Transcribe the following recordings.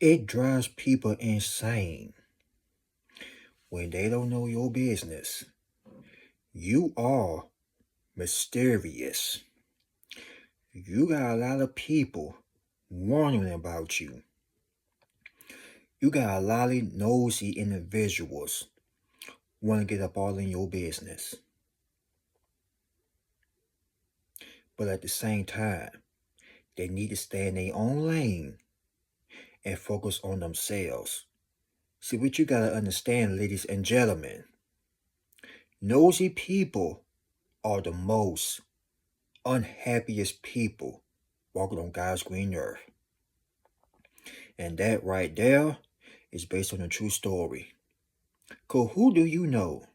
It drives people insane when they don't know your business. You are mysterious. You got a lot of people wondering about you. You got a lot of nosy individuals want to get up all in your business. But at the same time, they need to stay in their own lane and focus on themselves. See, what you gotta understand, ladies and gentlemen, nosy people are the most unhappiest people walking on God's green earth. And that right there is based on a true story. Cause who do you know?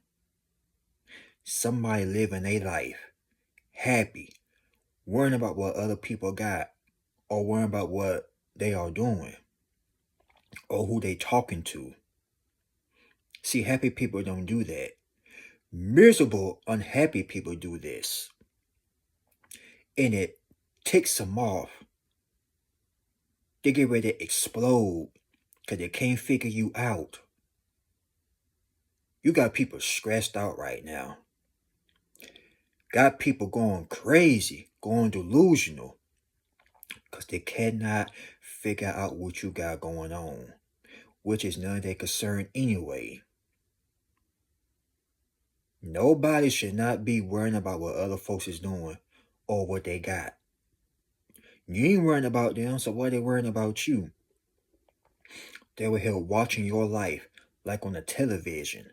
Somebody living their life happy, worrying about what other people got, or worrying about what they are doing, or who they talking to. See, happy people don't do that. Miserable, unhappy people do this. And it ticks them off. They get ready to explode because they can't figure you out. You got people stressed out right now. Got people going crazy, going delusional because they cannot figure out what you got going on, which is none of their concern anyway. Nobody should not be worrying about what other folks is doing or what they got. You ain't worrying about them, so why they worrying about you? They were here watching your life like on the television.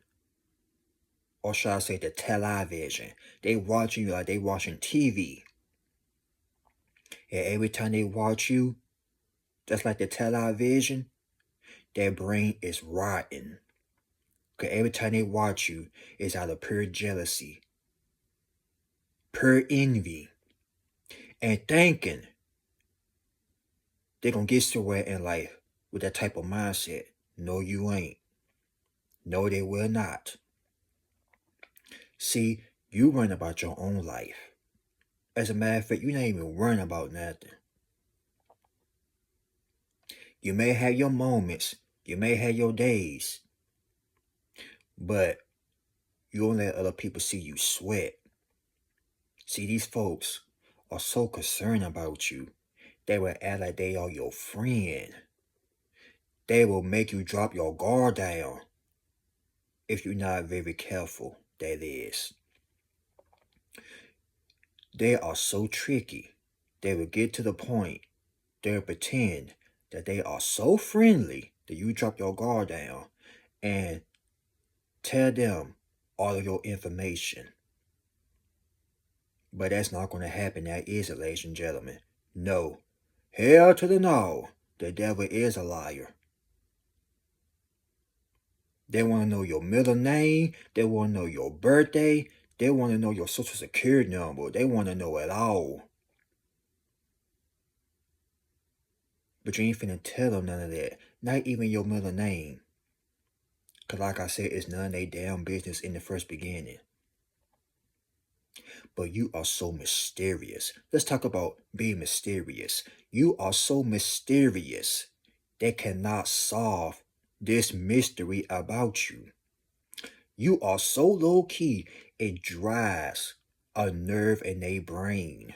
Or should I say the television. They watching you like they watching TV. And every time they watch you, just like the television, their brain is rotten. Because every time they watch you, it's out of pure jealousy, pure envy, and thinking they're going to get somewhere in life with that type of mindset. No, you ain't. No, they will not. See, you worrying about your own life. As a matter of fact, you're not even worrying about nothing. You may have your moments, you may have your days, but you don't let other people see you sweat. See, these folks are so concerned about you, they will act like they are your friend. They will make you drop your guard down if you're not very careful, that is. They are so tricky. They will get to the point, they'll pretend that they are so friendly that you drop your guard down and tell them all of your information. But that's not going to happen now, is it, ladies and gentlemen? No. Hell to the no. The devil is a liar. They want to know your middle name. They want to know your birthday. They want to know your social security number. They want to know it all. But you ain't finna tell them none of that. Not even your middle name. Because like I said, it's none of their damn business in the first beginning. But you are so mysterious. Let's talk about being mysterious. You are so mysterious. They cannot solve this mystery about you. You are so low key, it drives a nerve in their brain.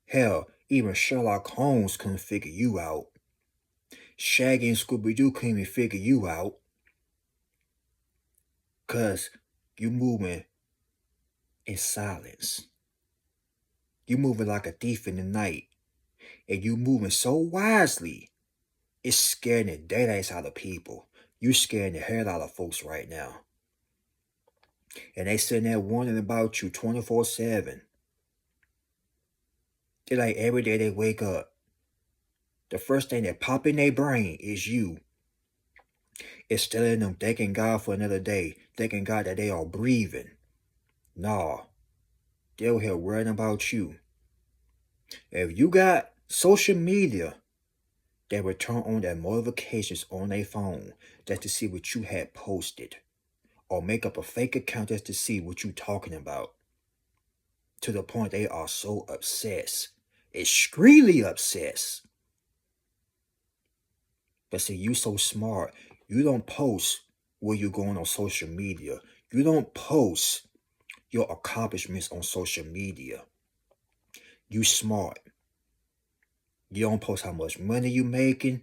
Hell, even Sherlock Holmes couldn't figure you out. Shaggy and Scooby-Doo couldn't even figure you out. Cause you moving in silence. You moving like a thief in the night. And you moving so wisely. It's scaring the daylights out of people. You scaring the hell out of folks right now. And they sitting there wondering about you 24/7. They're like every day they wake up, the first thing that pop in their brain is you. It's telling them thanking God for another day, thanking God that they are breathing. Nah, they're here worrying about you. If you got social media, they will turn on their notifications on their phone just to see what you had posted. Or make up a fake account just to see what you talking about. To the point they are so obsessed. Extremely obsessed. But see, you so smart. You don't post where you're going on social media. You don't post your accomplishments on social media. You smart. You don't post how much money you making,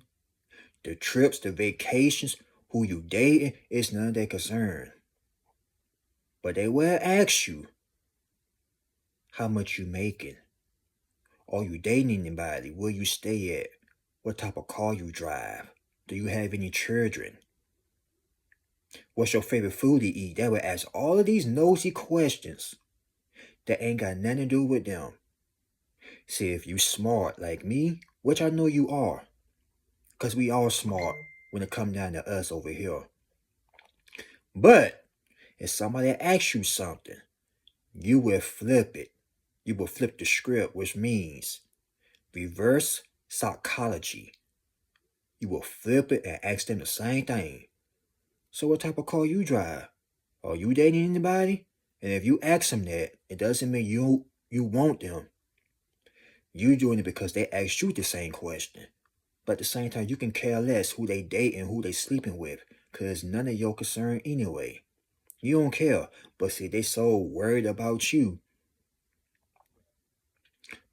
the trips, the vacations, who you dating. It's none of their concern. But they will ask you how much you making. Are you dating anybody? Where you stay at? What type of car you drive? Do you have any children? What's your favorite food to eat? They will ask all of these nosy questions that ain't got nothing to do with them. See, if you smart like me, which I know you are, because we all smart when it come down to us over here. But if somebody asks you something, you will flip it. You will flip the script, which means reverse psychology. You will flip it and ask them the same thing. So what type of car you drive? Are you dating anybody? And if you ask them that, it doesn't mean you want them. You doing it because they asked you the same question. But at the same time, you can care less who they date and who they sleeping with, because none of your concern anyway. You don't care. But see, they so worried about you.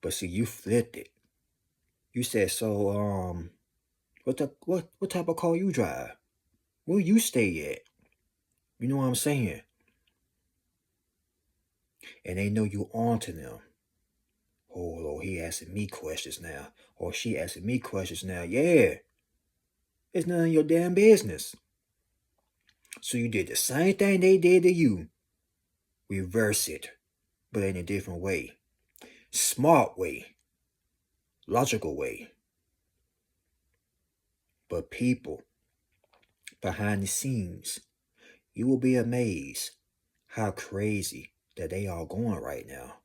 But see, you flipped it. You said, so what type of car you drive? Where you stay at? You know what I'm saying? And they know you onto them. Oh Lord, he asking me questions now. Or she asking me questions now. Yeah. It's none of your damn business. So you did the same thing they did to you. Reverse it, but in a different way. Smart way. Logical way. But people, behind the scenes, you will be amazed how crazy that they are going right now.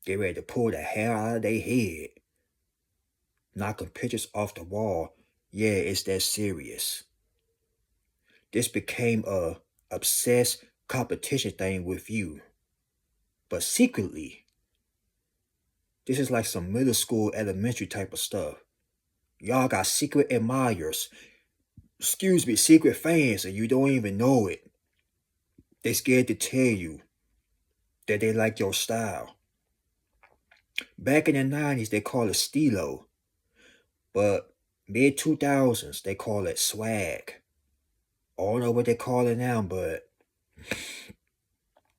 They ready to pull the hair out of their head. Knocking pictures off the wall. Yeah, it's that serious. This became a obsessed competition thing with you. But secretly, this is like some middle school, elementary type of stuff. Y'all got secret admirers. Secret fans, and you don't even know it. They scared to tell you that they like your style. Back in the 90s, they call it stilo. But mid-2000s, they call it swag. I don't know what they call it now, but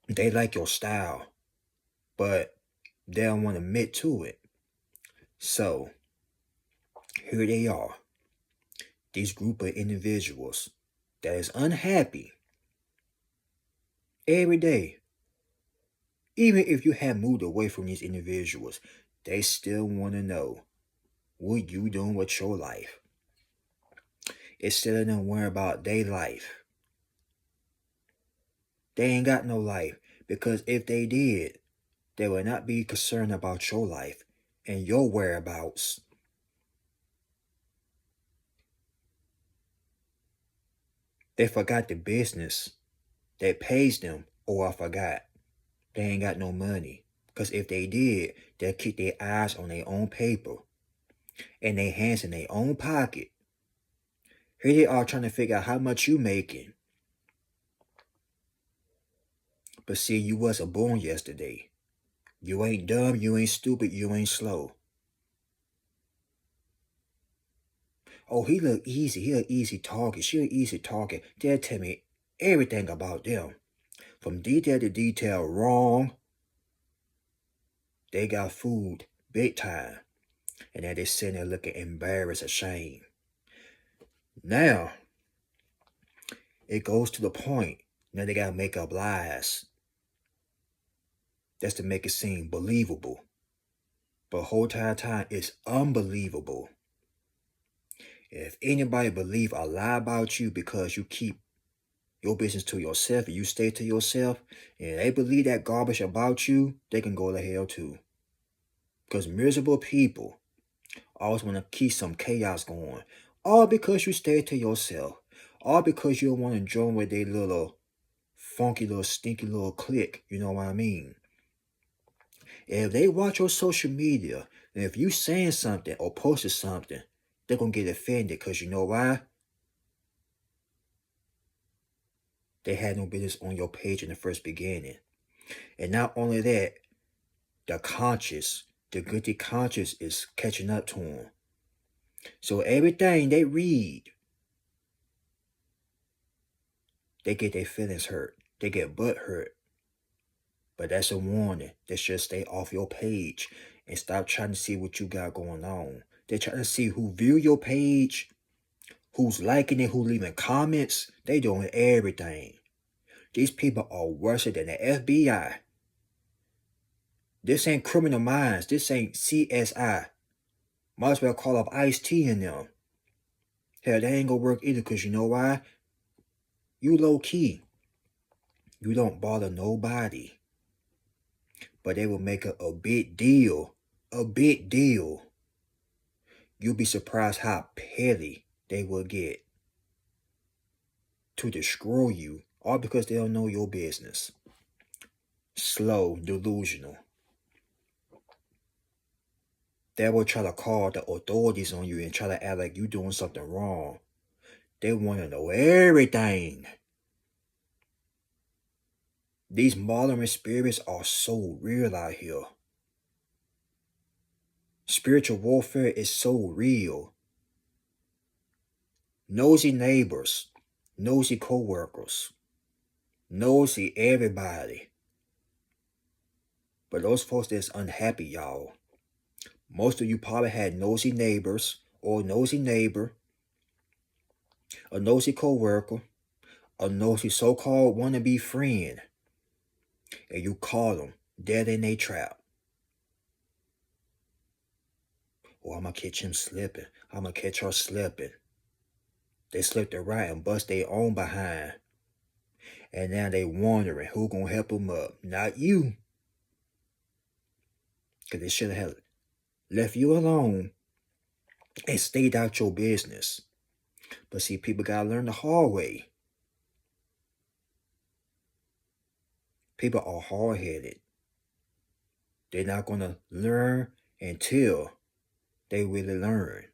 they like your style. But they don't want to admit to it. So, here they are. This group of individuals that is unhappy every day. Even if you have moved away from these individuals, they still want to know what you doing with your life. Instead of them worrying about their life. They ain't got no life, because if they did, they would not be concerned about your life and your whereabouts. They forgot the business that pays them. I forgot. They ain't got no money. Because if they did, they'll keep their eyes on their own paper and their hands in their own pocket. Here they are trying to figure out how much you making. But see, you wasn't born yesterday. You ain't dumb, you ain't stupid, you ain't slow. Oh, he look easy. He a easy target. She a easy target. They'll tell me everything about them. From detail to detail, wrong. They got food big time. And then they sitting there looking embarrassed, ashamed. Now, it goes to the point. Now they gotta make up lies. That's to make it seem believable. But the whole entire time, it's unbelievable. If anybody believe a lie about you because you keep your business to yourself and you stay to yourself, and they believe that garbage about you, they can go to hell too. Because miserable people always want to keep some chaos going. All because you stay to yourself. All because you don't want to join with their little funky little stinky little clique. You know what I mean? If they watch your social media, and if you saying something or posted something, they're going to get offended because you know why? They had no business on your page in the first beginning. And not only that, the guilty conscience is catching up to them. So everything they read, they get their feelings hurt. They get butt hurt. But that's a warning. They should stay off your page and stop trying to see what you got going on. They're trying to see who view your page, who's liking it, who leaving comments. They doing everything. These people are worse than the FBI. This ain't Criminal Minds. This ain't CSI. Might as well call up Ice-T in them. Hell, they ain't gonna work either because you know why? You low key. You don't bother nobody. But they will make it a big deal. A big deal. You'll be surprised how petty they will get to destroy you, all because they don't know your business. Slow, delusional. They will try to call the authorities on you and try to act like you're doing something wrong. They want to know everything. These modern spirits are so real out here. Spiritual warfare is so real. Nosy neighbors, nosy co-workers, nosy everybody. But those folks that's unhappy, y'all. Most of you probably had nosy neighbors or nosy neighbor, a nosy co-worker, a nosy so-called wannabe friend, and you caught them dead in their trap. Or I'm going to catch him slipping. I'm going to catch her slipping. They slipped it right and bust their own behind. And now they wondering who going to help them up. Not you. Because they should have left you alone and stayed out your business. But see, people got to learn the hard way. People are hard-headed. They're not going to learn until they really learn.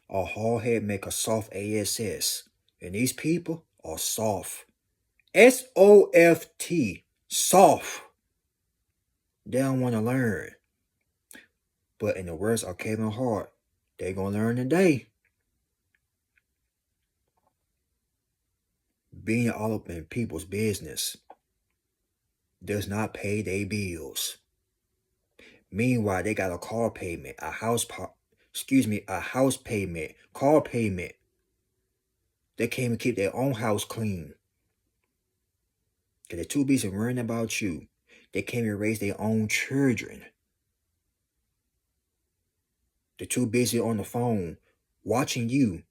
A hard head make a soft ass. And these people are soft. S-O-F-T. Soft. They don't want to learn. But in the words of Kevin Hart, they going to learn today. Being all up in people's business does not pay their bills. Meanwhile, they got a car payment, a house payment, car payment. They can't even keep their own house clean. Because they're too busy worrying about you. They can't even raise their own children. They're too busy on the phone watching you.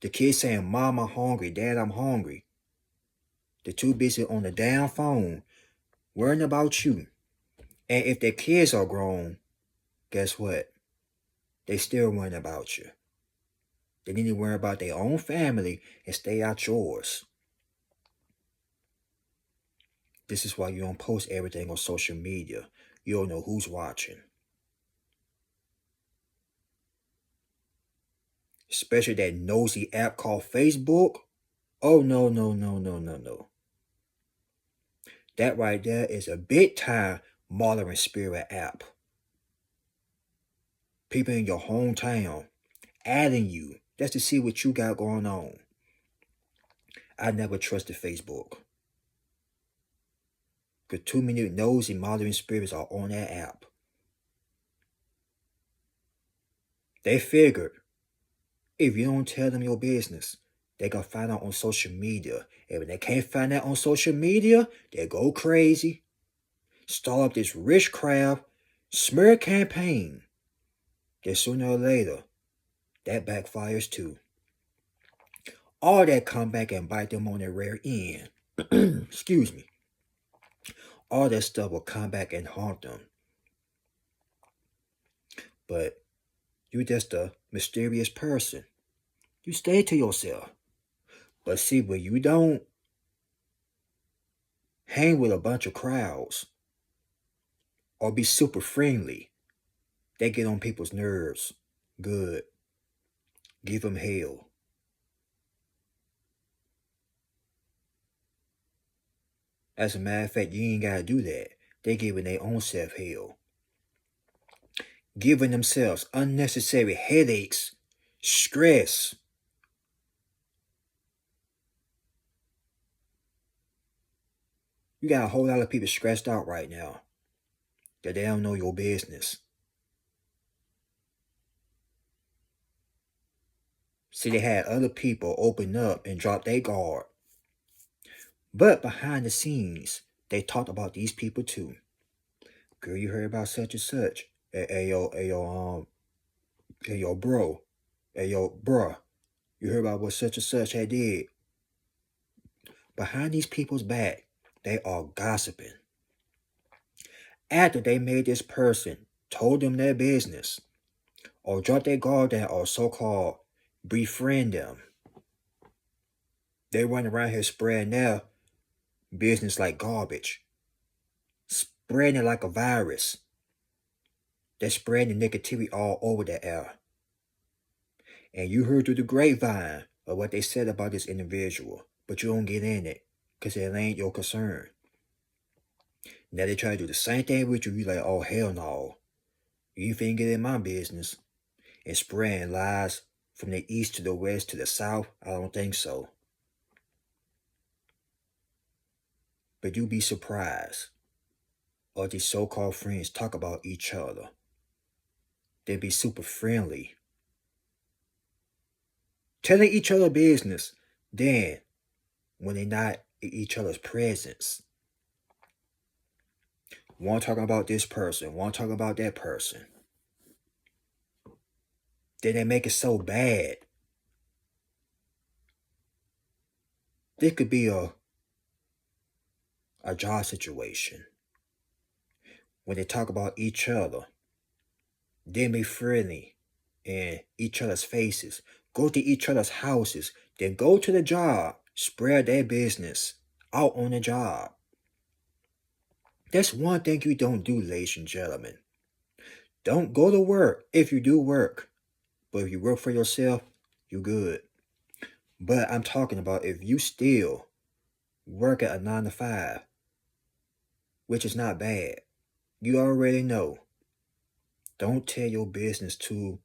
The kids saying, Mom, I'm hungry. Dad, I'm hungry. They're too busy on the damn phone worrying about you. And if their kids are grown, guess what? They still worrying about you. They need to worry about their own family and stay out yours. This is why you don't post everything on social media. You don't know who's watching. Especially that nosy app called Facebook. Oh, no. That right there is a big time modern spirit app. People in your hometown adding you just to see what you got going on. I never trusted Facebook. Because too many nosy modern spirits are on that app. They figured if you don't tell them your business, they gonna find out on social media. And when they can't find out on social media, they go crazy. Start up this witchcraft smear campaign. Then sooner or later, that backfires too. All that come back and bite them on their rear end. Excuse me. All that stuff will come back and haunt them. But you're just a mysterious person. You stay to yourself. But see, when you don't hang with a bunch of crowds or be super friendly, they get on people's nerves. Good. Give them hell. As a matter of fact, you ain't gotta do that. They giving their own self hell. Giving themselves unnecessary headaches, stress. You got a whole lot of people stressed out right now that they don't know your business. See, they had other people open up and drop their guard. But behind the scenes, they talked about these people too. Girl, you heard about such and such. Hey, yo, bro. Hey, yo, bruh. You heard about what such and such had did. Behind these people's back, they are gossiping. After they made this person, told them their business, or dropped their guard down, or so-called befriend them, they run around here spreading their business like garbage. Spreading it like a virus. They're spreading the negativity all over the air. And you heard through the grapevine of what they said about this individual, but you don't get in it because it ain't your concern. Now they try to do the same thing with you. You like, oh hell no, you finna get in my business and spreading lies from the east to the west to the south. I don't think so. But you be surprised. All these so-called friends talk about each other. They be super friendly, telling each other business. Then, when they not in each other's presence, one talking about this person, one talking about that person. Then they make it so bad. This could be a job situation. When they talk about each other, then be friendly in each other's faces. Go to each other's houses. Then go to the job. Spread their business out on the job. That's one thing you don't do, ladies and gentlemen. Don't go to work if you do work. But if you work for yourself, you good. But I'm talking about if you still work at a 9 to 5, which is not bad. You already know. Don't tell your business to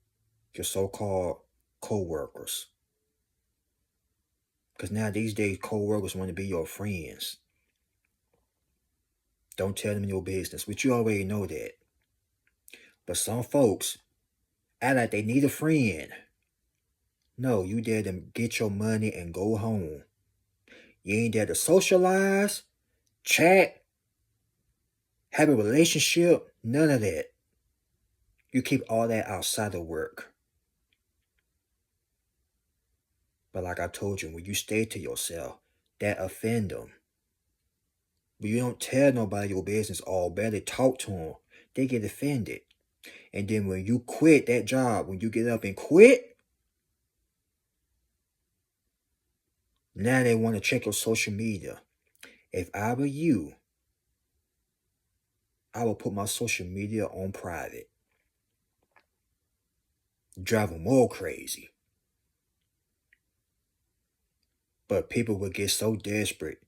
your so-called co-workers. Because now these days, co-workers want to be your friends. Don't tell them your business, which you already know that. But some folks act like they need a friend. No, you there to get your money and go home. You ain't there to socialize, chat, have a relationship, none of that. You keep all that outside of work. But like I told you, when you stay to yourself, that offend them. But you don't tell nobody your business all barely talk to them. They get offended. And then when you quit that job, when you get up and quit, now they want to check your social media. If I were you, I would put my social media on private. Drive them more crazy. But people would get so desperate,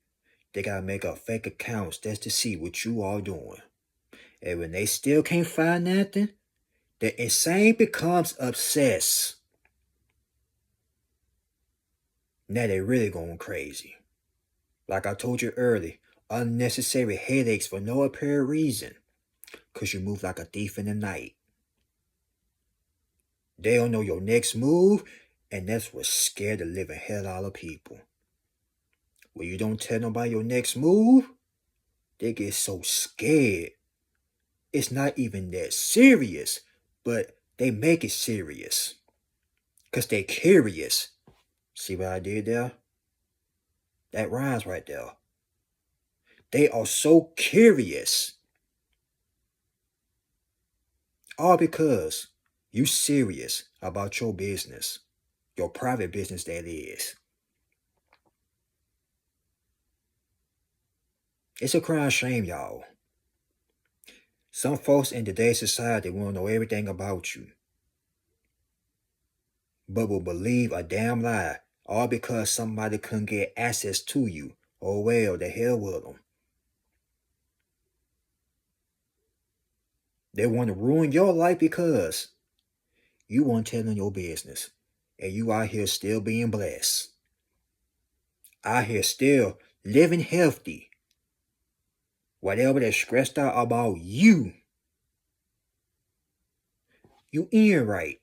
they gotta make up fake accounts just to see what you all doing. And when they still can't find nothing, the insane becomes obsessed. Now they really going crazy. Like I told you earlier, unnecessary headaches for no apparent reason. Cause you move like a thief in the night. They don't know your next move, and that's what scared the living hell out of people. When you don't tell nobody your next move, they get so scared. It's not even that serious, but they make it serious. Cause they curious. See what I did there? That rhymes right there. They are so curious. All because you serious about your business. Your private business, that is. It's a crime shame, y'all. Some folks in today's society want to know everything about you. but will believe a damn lie, all because somebody couldn't get access to you. Oh well, the hell with them. They want to ruin your life because you weren't telling your business. And you out here still being blessed. Out here still living healthy. Whatever they're stressed out about you eating right,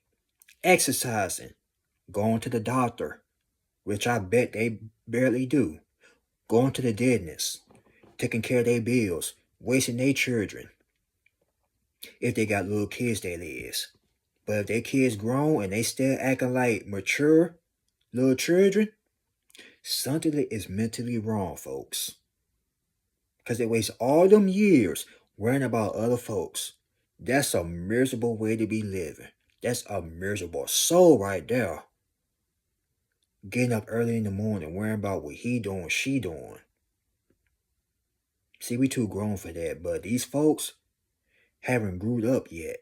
exercising, going to the doctor, which I bet they barely do, going to the dentist, taking care of their bills, wasting their children. If they got little kids, that is. But if their kids grown and they still acting like mature little children, something is mentally wrong, folks. Because they waste all them years worrying about other folks. That's a miserable way to be living. That's a miserable soul right there. Getting up early in the morning, worrying about what he doing, she doing. See, we too grown for that, but these folks haven't grew up yet.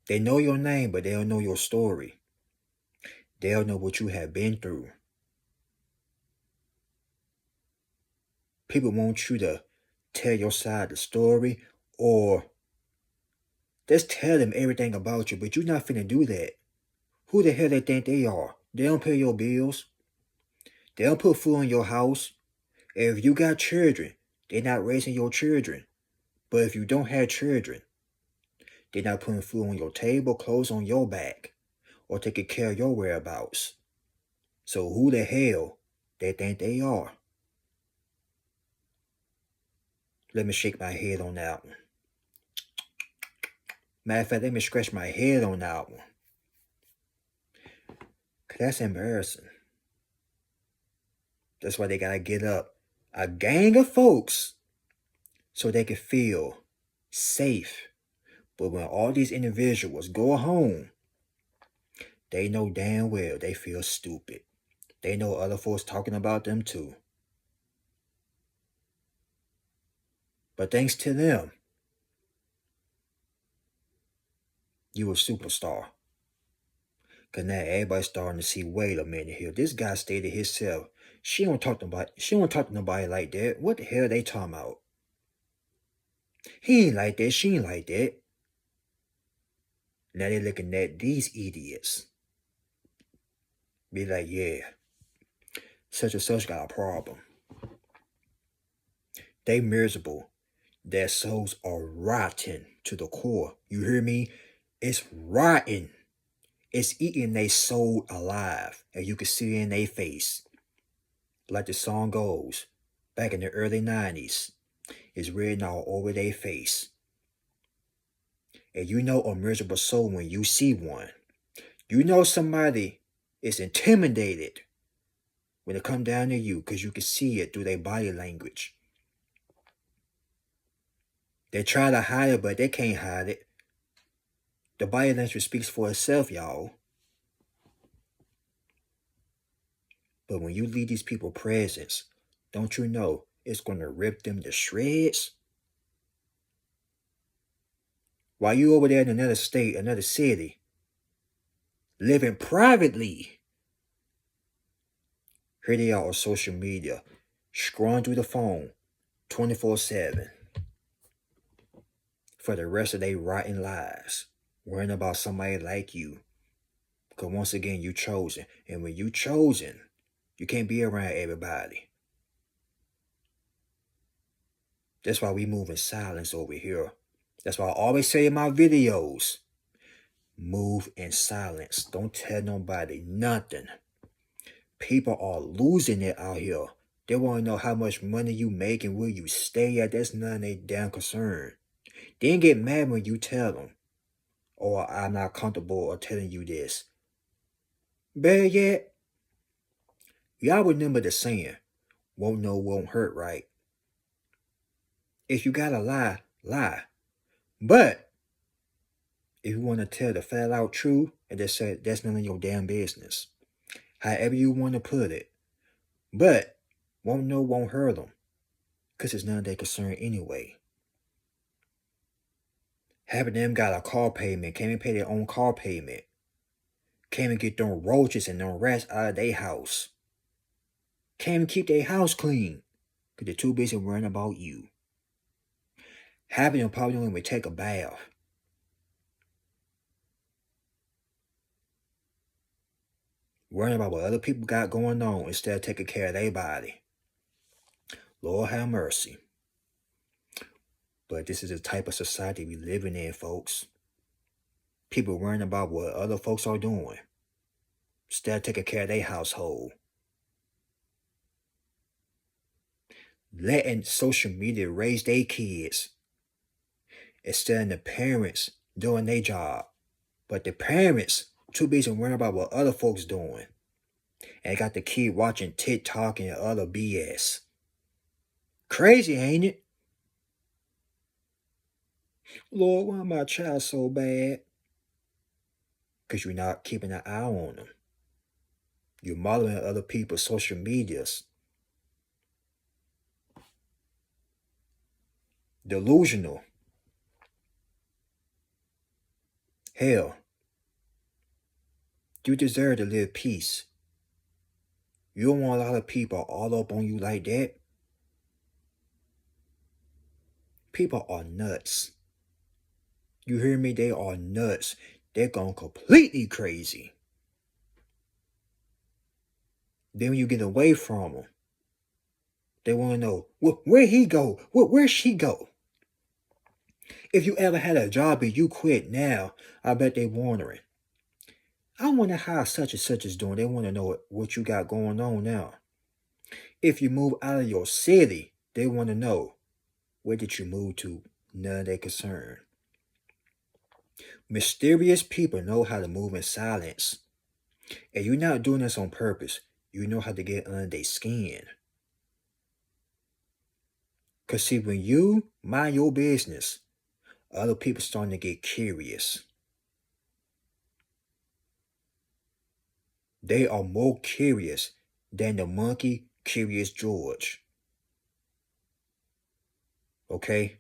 They know your name, but they don't know your story. They don't know what you have been through. People want you to tell your side of the story or just tell them everything about you, but you're not finna do that. Who the hell they think they are? They don't pay your bills. They don't put food in your house. If you got children, they're not raising your children. But if you don't have children, they're not putting food on your table, clothes on your back, or taking care of your whereabouts. So who the hell they think they are? Let me shake my head on that one. Matter of fact, let me scratch my head on that one. Cause that's embarrassing. That's why they gotta get up a gang of folks so they can feel safe. But when all these individuals go home, they know damn well they feel stupid. They know other folks talking about them too. But thanks to them, you a superstar. Cause now everybody's starting to see, wait a minute here. This guy stated himself. She don't talk to nobody like that. What the hell they talking about? He ain't like that, she ain't like that. Now they looking at these idiots. Be like, yeah, such and such got a problem. They miserable. Their souls are rotten to the core. You hear me? It's rotten. It's eating their soul alive. And you can see it in their face. Like the song goes, back in the early 90s, it's written all over their face. And you know a miserable soul when you see one. You know somebody is intimidated when it come down to you because you can see it through their body language. They try to hide it, but they can't hide it. The body language speaks for itself, y'all. But when you leave these people presence, don't you know it's going to rip them to shreds? While you over there in another state, another city, living privately, here they are on social media, scrolling through the phone 24/7 for the rest of their rotten lives, worrying about somebody like you. Because once again, you chosen. And when you chosen, you can't be around everybody. That's why we move in silence over here. That's why I always say in my videos, move in silence. Don't tell nobody nothing. People are losing it out here. They want to know how much money you make and where you stay at. That's none of their damn concern. They ain't get mad when you tell them, or I'm not comfortable of telling you this. Better yet, y'all remember the saying, won't know won't hurt, right? If you gotta lie, lie. But if you want to tell the flat out truth and just say that's none of your damn business, however you want to put it. But won't know won't hurt them because it's none of their concern anyway. Half of them got a car payment, can't even pay their own car payment. Can't even get them roaches and them rats out of their house. Can't even keep their house clean. Because they're too busy worrying about you. Half of them probably don't even take a bath. Worrying about what other people got going on instead of taking care of their body. Lord have mercy. But this is the type of society we living in, folks. People worrying about what other folks are doing instead of taking care of their household. Letting social media raise their kids instead of the parents doing their job. But the parents too busy worrying about what other folks doing. And got the kid watching TikTok and other BS. Crazy, ain't it? Lord, why my child so bad? Because you're not keeping an eye on them. You're modeling other people's social medias. Delusional. Hell, you deserve to live peace. You don't want a lot of people all up on you like that. People are nuts. You hear me? They are nuts. They're gone completely crazy. Then when you get away from them, they want to know, where he go? Where she go? If you ever had a job and you quit now, I bet they wondering. I wonder how such and such is doing. They want to know what you got going on now. If you move out of your city, they want to know, where did you move to? None of their concern. Mysterious people know how to move in silence. And you're not doing this on purpose. You know how to get under their skin. Because see, when you mind your business, other people starting to get curious. They are more curious than the monkey Curious George. Okay?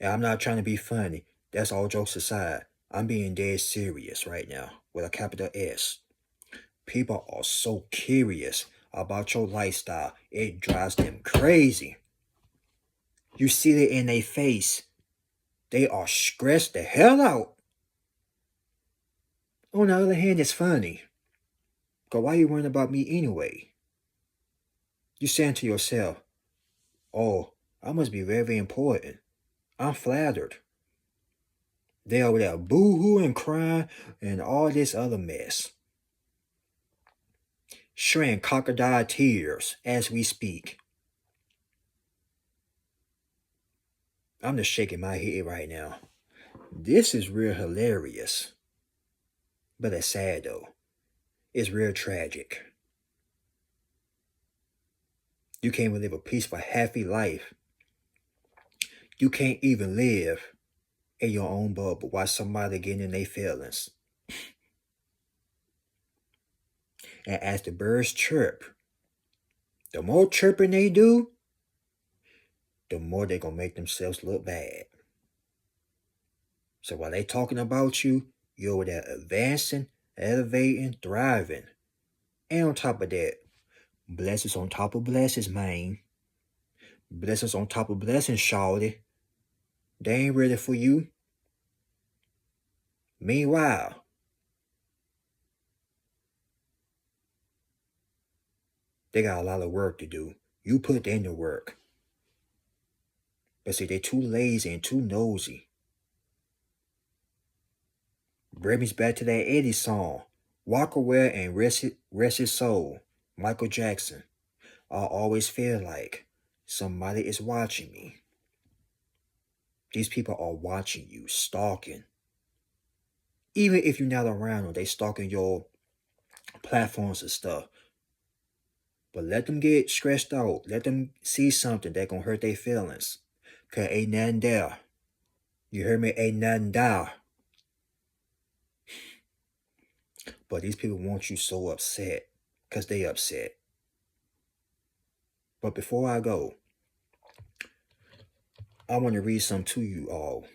And I'm not trying to be funny. That's all jokes aside. I'm being dead serious right now with a capital S. People are so curious about your lifestyle. It drives them crazy. You see it in their face. They are stressed the hell out. On the other hand, it's funny. Because why are you worrying about me anyway? You saying to yourself, oh, I must be very, very important. I'm flattered. They over there boo-hooing, crying, and all this other mess. Shedding crocodile tears as we speak. I'm just shaking my head right now. This is real hilarious. But it's sad though. It's real tragic. You can't even live a peaceful, happy life. You can't even live in your own bubble while somebody getting in their feelings. And as the birds chirp, the more chirping they do, the more they're going to make themselves look bad. So while they talking about you, you're over there advancing, elevating, thriving. And on top of that, blessings on top of blessings, man. Blessings on top of blessings, shawty. They ain't ready for you. Meanwhile, they got a lot of work to do. You put in the work. But see, they too lazy and too nosy. Bring me back to that Eddie song. Walk away and rest his soul. Michael Jackson. I always feel like somebody is watching me. These people are watching you, stalking. Even if you're not around them, they stalking your platforms and stuff. But let them get stressed out. Let them see something that gonna hurt their feelings. Cause ain't nothing there. You hear me? Ain't nothing there. But these people want you so upset. Cause they upset. But before I go, I want to read something to you all.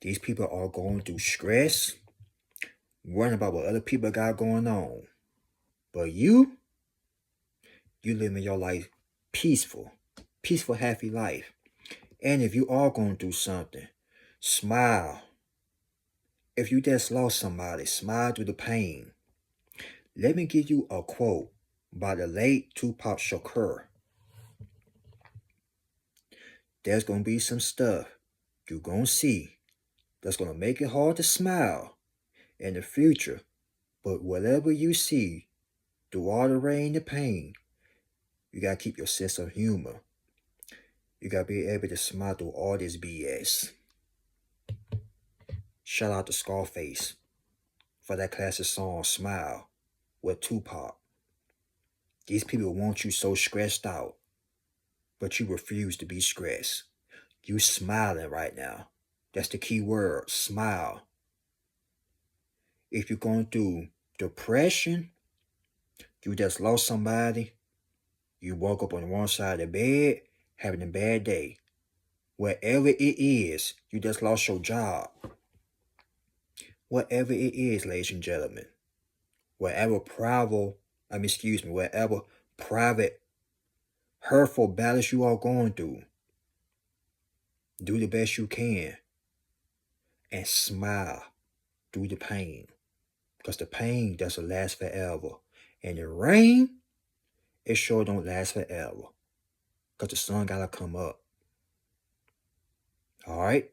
These people are going through stress, worrying about what other people got going on. But you living your life peaceful, happy life. And if you are going through something, smile. If you just lost somebody, smile through the pain. Let me give you a quote by the late Tupac Shakur. There's going to be some stuff you're going to see that's going to make it hard to smile in the future. But whatever you see, through all the rain and pain, you got to keep your sense of humor. You got to be able to smile through all this BS. Shout out to Scarface for that classic song, Smile, with Tupac. These people want you so stressed out, but you refuse to be stressed. You smiling right now. That's the key word, smile. If you're going through depression, you just lost somebody, you woke up on the wrong side of the bed, having a bad day. Whatever it is, you just lost your job. Whatever it is, ladies and gentlemen, whatever private, hurtful battles you are going through, do the best you can and smile through the pain. Because the pain doesn't last forever. And the rain, it sure don't last forever. Because the sun gotta come up. Alright?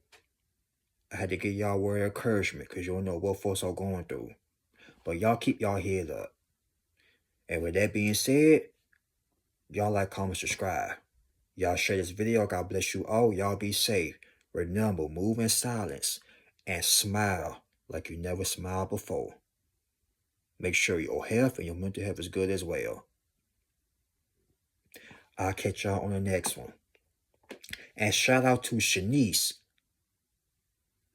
I had to give y'all a word of encouragement because you don't know what folks are going through. But y'all keep y'all head up. And with that being said, y'all like, comment, subscribe. Y'all share this video. God bless you all. Y'all be safe. Remember, move in silence and smile like you never smiled before. Make sure your health and your mental health is good as well. I'll catch y'all on the next one. And shout out to Shanice.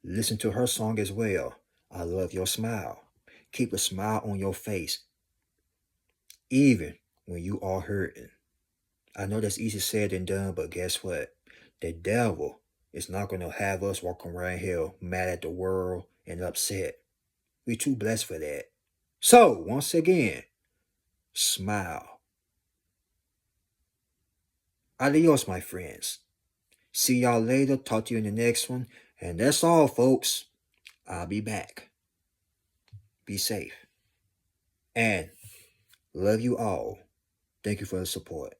Listen to her song as well. I love your smile. Keep a smile on your face, even when you are hurting. I know that's easy said than done, but guess what? The devil is not going to have us walking around here mad at the world and upset. We're too blessed for that. So, once again, smile. Adios, my friends. See y'all later. Talk to you in the next one. And that's all, folks. I'll be back. Be safe. And love you all. Thank you for the support.